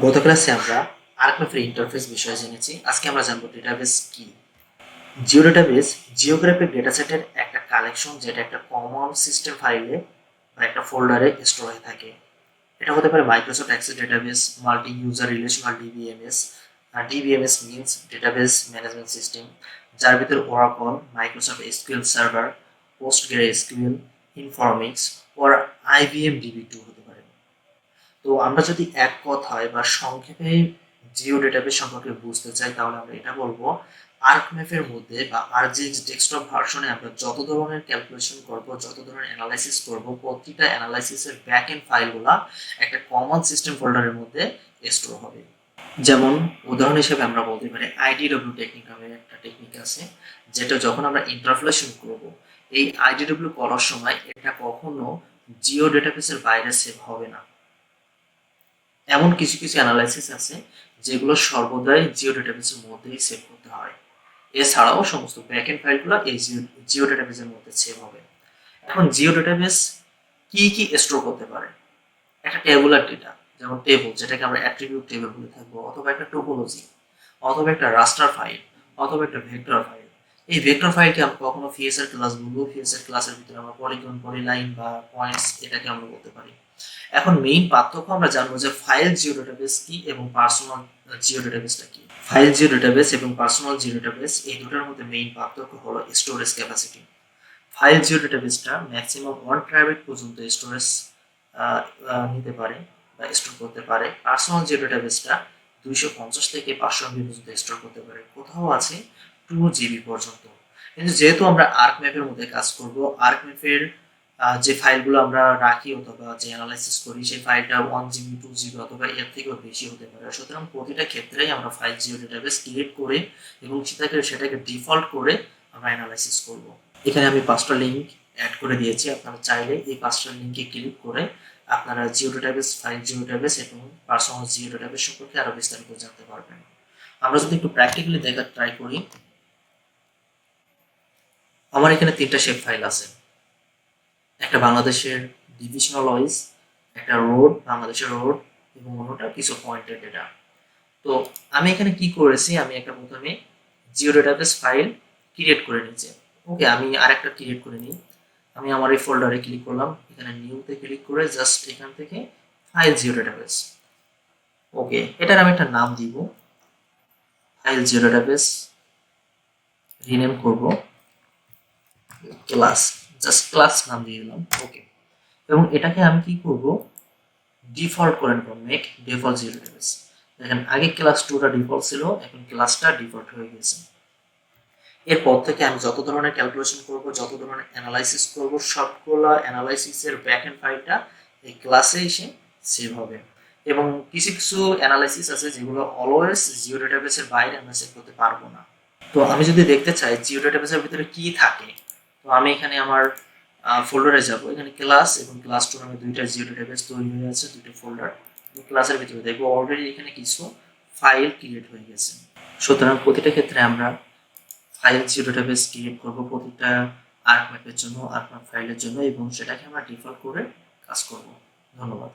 গত ক্লাসে আমরা আর্কম্যাপের ইন্টারফেস বিষয়ে জেনেছি। আজকে আমরা জানবো ডেটাবেস কি। জিও ডেটাবেস জিওগ্রাফিক ডেটাসেটের একটা কালেকশন, যেটা একটা কমন সিস্টেম ফাইলে বা একটা ফোল্ডারে স্টোর হয়ে থাকে। এটা হতে পারে Microsoft access database, multi user relational DBMS. আর DBMS means database management system, যার ভিতরে Oracle, Microsoft SQL server, Postgre SQL, Informix or IBM DB two হতে পারে। তো আমরা যদি এক কথায় বা সংক্ষেপে জিও ডেটাবেস সম্পর্কে বুঝতে চাই, তাহলে আমরা এটা বলবো আর্কম্যাপের মধ্যে বা আরজিএক্স ডেস্কটপ ভার্সনে আমরা যত ধরনের ক্যালকুলেশন করব, যত ধরনের অ্যানালাইসিস করব, প্রতিটা অ্যানালাইসিসের ব্যাক এন্ড ফাইলগুলা একটা কমন সিস্টেম ফোল্ডারের মধ্যে স্টোর হবে। যেমন উদাহরণ হিসেবে আমরা বলতে পারি আইডিডব্লিউ টেকনিক নামে একটা টেকনিক আছে, যেটা যখন আমরা ইন্টারপোলেশন করব, এই আইডিডব্লিউ করার সময় এটা কখনো জিও ডেটাবেসের বাইরে সেভ হবে না। এমন কিছু কিছু অ্যানালাইসিস আছে যেগুলো সর্বদাই জিও ডেটাবেসের মধ্যেই সেভ করতে হয়। এছাড়াও সমস্ত ব্যাকএন্ড ফাইলগুলো এই জিও ডেটাবেসের মধ্যে সেভ হবে। এখন জিও ডেটাবেস কি কি স্টোর করতে পারে? একটা টেবুলার ডেটা, যেমন টেবল, যেটাকে আমরা অ্যাট্রিবিউট টেবল বলে থাকবো, অথবা একটা টোপোলজি, অথবা একটা রাস্টার ফাইল, অথবা একটা ভেক্টর ফাইল। এই ভেক্টর ফাইলকে আমরা কখনো ফিএসআর ক্লাস বলবো, ফিএসআর ক্লাসের ভিতরে আমরা পলিগন, পলিলাইন বা পয়েন্টস এটাকে আমরা বলতে পারি। এখন মেইন পার্থক্য আমরা জানবো যে ফাইল জিও ডেটাবেস কি এবং পার্সোনাল জিও ডেটাবেসটা কি। ফাইল জিও ডেটাবেস এবং পার্সোনাল জিও ডেটাবেস এই দুটোর মধ্যে মেইন পার্থক্য হলো স্টোরেজ ক্যাপাসিটি। ফাইল জিও ডেটাবেসটা ম্যাক্সিমাম 1 TB পর্যন্ত স্টোরেজ নিতে পারে বা স্টোর করতে পারে। পার্সোনাল জিও ডেটাবেসটা 250 থেকে 500 MB পর্যন্ত স্টোর করতে পারে, কোথাও আছে 2 GB পর্যন্ত। কিন্তু যেহেতু আমরা আর্কম্যাপের মধ্যে কাজ করব, আর্কম্যাপের যে ফাইলগুলো আমরা রাখি অথবা যে অ্যানালাইসিস করি, সেই ফাইলটা 1 GB 2 GB অথবা এর থেকেও বেশি হতে পারে। সুতরাং প্রতিটা ক্ষেত্রেই আমরা ফাইল জিও ডেটাবেস ক্রিয়েট করে এবং সেটাকে ডিফল্ট করে আমরা অ্যানালাইসিস করব। এখানে আমি 5টা লিঙ্ক অ্যাড করে দিয়েছি। আপনারা চাইলে এই 5টা লিঙ্কে ক্লিক করে আপনারা Jio database, file geo database এবং পার্সোনাল জিও ডেটাবেস সম্পর্কে আরো বিস্তারিত জানতে পারবেন। আমরা যদি একটু প্র্যাকটিক্যালি দেখার ট্রাই করি, আমার এখানে 3টা শেপ ফাইল আছে। একটা বাংলাদেশের ডিভিশনাল ওয়াইজ, একটা রোড, বাংলাদেশের রোড, এবং অন্যটা কিছু পয়েন্টের ডেটা। তো আমি এখানে কি করেছি, আমি একটা প্রথমে জিও ডেটাবেস ফাইল ক্রিয়েট করে নিয়েছি। ওকে, আমি আরেকটা ক্রিয়েট করে নিই। আমি আমার এই ফোল্ডারে ক্লিক করলাম, এখানে নিউতে ক্লিক করে জাস্ট এখান থেকে ফাইল জিও ডেটাবেস। ওকে, এটার আমি একটা নাম দিব, ফাইল জিও ডেটাবেস, রিনেম করব ক্লাস, জাস্ট ক্লাস নাম দিয়ে দিলাম। ওকে, এবং এটাকে আমি কি করব, ডিফল্ট করে নেব, মেক ডিফল্ট জিও ডেটাবেস। দেখেন আগে ক্লাস 2টা ডিফল্ট ছিল, এখন ক্লাসটা ডিফল্ট হয়ে গেছে। এরপর থেকে আমি যত ধরনের ক্যালকুলেশন করব, যত ধরনের অ্যানালাইসিস করব, সবগুলো অ্যানালাইসিসের ব্যাকএন্ড ফাইলটা এই ক্লাসে এসে সেভ হবে। এবং কিছু কিছু অ্যানালাইসিস আছে যেগুলো অলওয়েজ জিও ডেটাবেসের বাইরে আমরা সেভ করতে পারবো না। তো আমি যদি দেখতে চাই জিও ডেটাবেসের ভিতরে কি থাকে, তো আমি এখানে আমার ফোল্ডারে যাব। এখানে ক্লাস এবং ক্লাস 2 নামে 2টা জিও ডেটাবেস তৈরি হয়ে আছে, 2টা ফোল্ডার। ক্লাসের ভিতরে দেখবো অলরেডি এখানে কিছু ফাইল ক্রিয়েট হয়ে গেছে। সুতরাং প্রতিটা ক্ষেত্রে আমরা ফাইল জিও ডেটাবেস ক্রিয়েট করব প্রতিটা আর্কম্যাপের জন্য, আর্কম্যাপ ফাইলের জন্য, এবং সেটাকে আমরা ডিফল্ট করে কাজ করব। ধন্যবাদ।